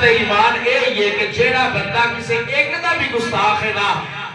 دے ایمان اے یہ کہ جیڑا بندہ کسی ایک دا بھی گستاخ ہے نا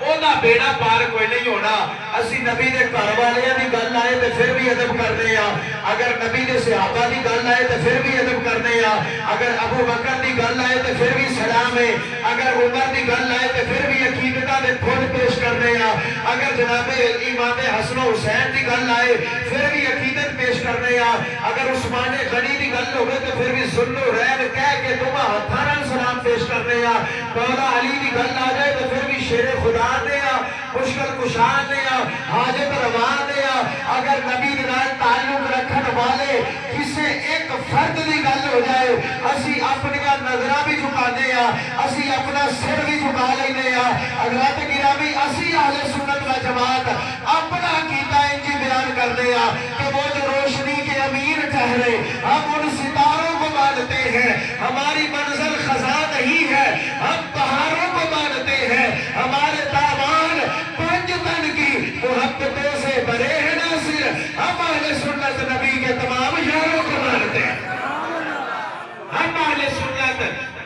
او دا بیڑا پار کوئی نہیں ہونا. اسی نبی دے گھر والے دی گل آئے تے پھر بھی ادب کرنے ہاں. اگر نبی دے صحابہ دی گل آئے تے پھر بھی ادب کرنے ہاں. اگر ابو بکر دی گل آئے تے پھر بھی سلام ہے. اگر عمر دی گل آئے تے پھر بھی عقیدتاں دے پھول پیش کرنے ہاں. اگر جناب امام حسن و حسین دی گل آئے پھر بھی عقیدت پیش کرنے ہاں. اگر عثمان غنی دی گل ہوئے تو پھر بھی سن لو رہن کہہ کے تمہ ہتھارن سلام پیش کرنے ہاں. مولا علی دی گل آ جائے تو پھر بھی شیر خدا نے ہاں, مشکل کشان نے ہاں, حاجت روا نے ہاں. اگر نبی دنال تعلق رکھن والے کسے ایک فرد دی گل ہو جائے اسی اپنی نظرہ بھی جھکانے ہاں, اسی اپنا سر بھی جھکا لینے ہاں. حضرات گرامی اسی اہل سنت و جماعت اپنا عقیدہ انجی بیان کرنے ہاں کہ وہ جو روشنی کے امیر ٹھہرے ہم ان ستاروں کو مانتے ہیں. ہماری منزل خزاں نہیں ہے, ہم پہاڑوں کو مانتے ہیں. ہمارے دامان پنج تن کی محبتوں سے بڑے ہیں ناصر. ہم اہل سنت نبی کے تمام یاروں کو مانتے ہیں. ہم اہل سنت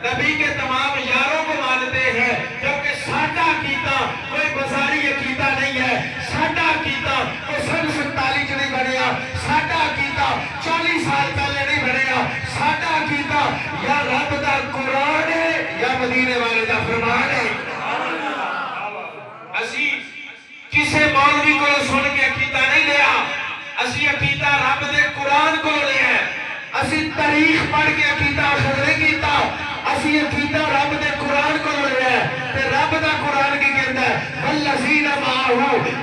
نبی کے تمام یاروں کو مانتے ہیں کیونکہ ساڈا عقیدہ کوئی بازاری عقیدہ نہیں ہے. ساڈا عقیدہ کوئی سن 47 نہیں بنیا. ساڈا عقیدہ 40 سال پہلے نہیں بنیا. ساڈا عقیدہ یا رب دا قرآن ہے یا مدینے والے دا فرمان ہے. اسی کسے مولوی کو سن کے عقیدہ نہیں لیا, اسی عقیدہ رب دے قرآن کو لیا ہے. اسی تاریخ پڑھ کے عقیدہ اخذ نہیں کیتا, اسی عقیدہ رب دے قرآن کو لیا ہے. تے رب دا قرآن کی کہتا ہے والذین معه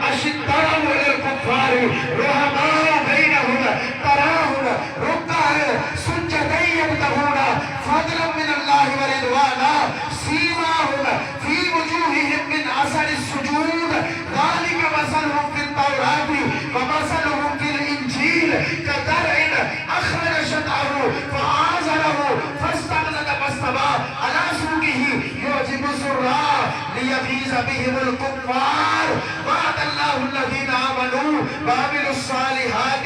اشداء علی الکفار رحماء بینہم تراہم رکعا سجدا یبتغون فضلا من اللہ ورضوانا سیماہم فی وجوہہم من اثر السجود ذالک مثلہم فی التوراۃ ومثلہم فی الانجیل کزرع اخرج شطأہ فآزرہ فاستغلظ فاستوى علی سوقہ یعجب الزراع لیغیظ بہم الکفار وعد اللہ الذین آمنوا وعملوا الصالحات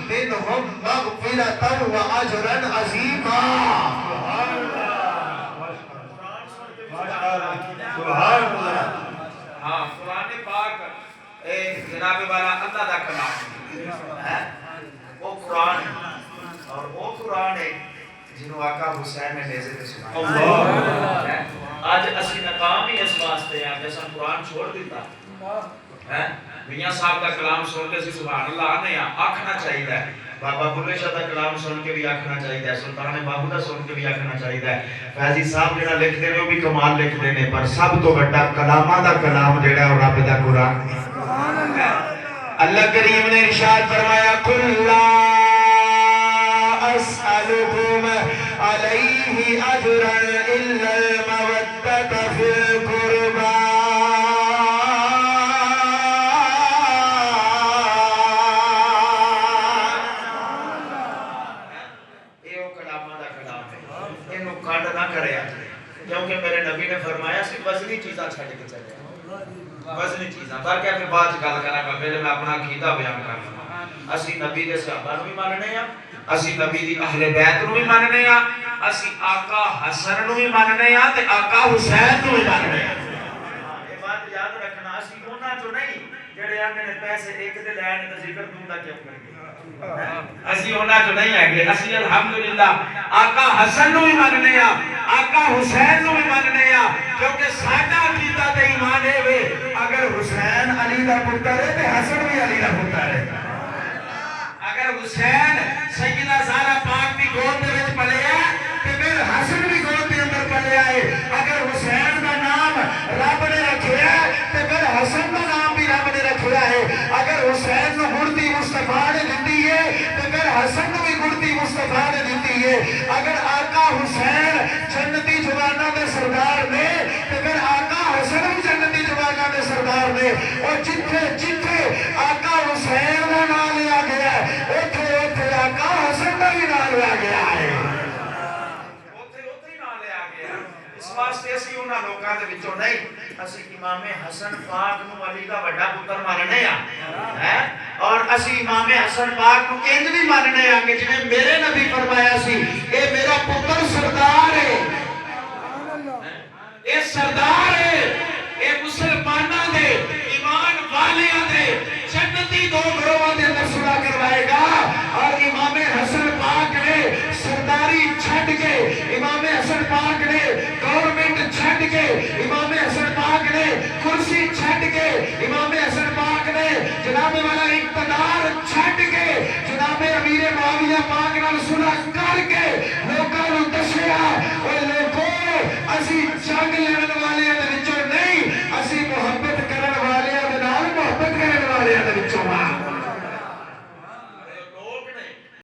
منہم مغفرۃ واجرا عظیما. ہاں قرآن پاک جناب والا اللہ دا کلام ہے, وہ قرآن اور وہ قرآن ہے جنہوں آقا حسین نے نیزے پہ سنایا. آج اسی ناکام ہی اس واسطے ہیں جیسا قرآن چھوڑ دیتا ہے. میاں صاحب کا کلام سن کے سبحان اللہ آنے آکھنا چاہیے, بابا بلے شاہ کا کلام سن کے بھی آکھنا چاہیے, سلطان بابو دا سن کے بھی آکھنا چاہیے. فیضی صاحب جڑا لکھ دے وہ بھی کمال لکھ دینے, پر سب تو بڑا کلامہ دا کلام جڑا ہے رب دا قرآن ہے. اللہ کریم نے ارشاد فرمایا قل لا اسألكم علیہ اجرا الا المودۃ فی القربى. کیونکہ میرے نبی نے فرمایا کہ وزنی چیزاں چھڑ کے چلے, وزنی چیزاں تاکہ اپنے بعد گل کرا گا. پہلے میں اپنا عقیدہ بیان کرنا. اسی نبی دے صحابہ نو بھی ماننے ہیں, اسی نبی دی اہل بیت نو بھی ماننے ہیں, اسی آقا حسن نو بھی ماننے ہیں تے آقا حسین نو بھی ماننے ہیں. یہ بات یاد رکھنا, اسی انہاں چوں نہیں جڑے آندے نے پیسے ایک دے لین تے ذکر دوں دا کیوں کریں گے. اسی انہاں چوں نہیں ہے کہ اسی الحمدللہ آقا حسن نو بھی ماننے ہیں, آقا حسین نو بھی ماننے ہیں, کیونکہ ساڈا عقیدہ تے ایمان ہے وے اگر حسین علی دا پتر ہے تے حسن بھی علی دا پتر ہے. اگر حسین سیدہ زہرا پاک دی گود دے وچ پلیا تے پھر حسن بھی گود دے اندر پلیا ہے. اگر حسین دا نام رب نے رکھیا ہے تے پھر حسن دا نام بھی رب نے رکھیا ہے. اگر حسین نو گڑتی مصطفیٰ نے دتی ہے تے پھر حسن نو بھی گڑتی مصطفیٰ نے دتی ہے. اگر آقا حسین جنتی جواناں دے سردار نے تے پھر آقا حسن بھی جنتی جواناں دے سردار نے. اور جتھے جتھے آقا حسین دا نام لیا گیا ہے اوتھے اوتھے آقا حسن دا بھی نام لیا گیا ہے. اوتھے اوتھے ہی نام لیا گیا. اس واسطے اسی انہاں لوکاں دے وچوں نہیں, اسی امام حسن پاک نو علی دا بڑا پتر ماننے ہیں, اور اسی امام حسن پاک نو انج بھی ماننے ہیں کہ جویں میرے نبی فرمایا سی اے میرا پتر سردار ہے. سردار ہے، اے مسلمانہ دے ایمان والیاں دے جنتی دو گروہ دے اندر صلح کروائے گا۔ اور امام حسن پاک نے سرداری چھٹ کے، امام حسن پاک نے گورنمنٹ چھٹ کے، امام حسن پاک نے کرسی چھٹ کے، امام حسن پاک نے جناب والا اقتدار چھٹ کے، جناب امیر معاویہ پاک نال صلح کر کے لوکاں نوں دسیا،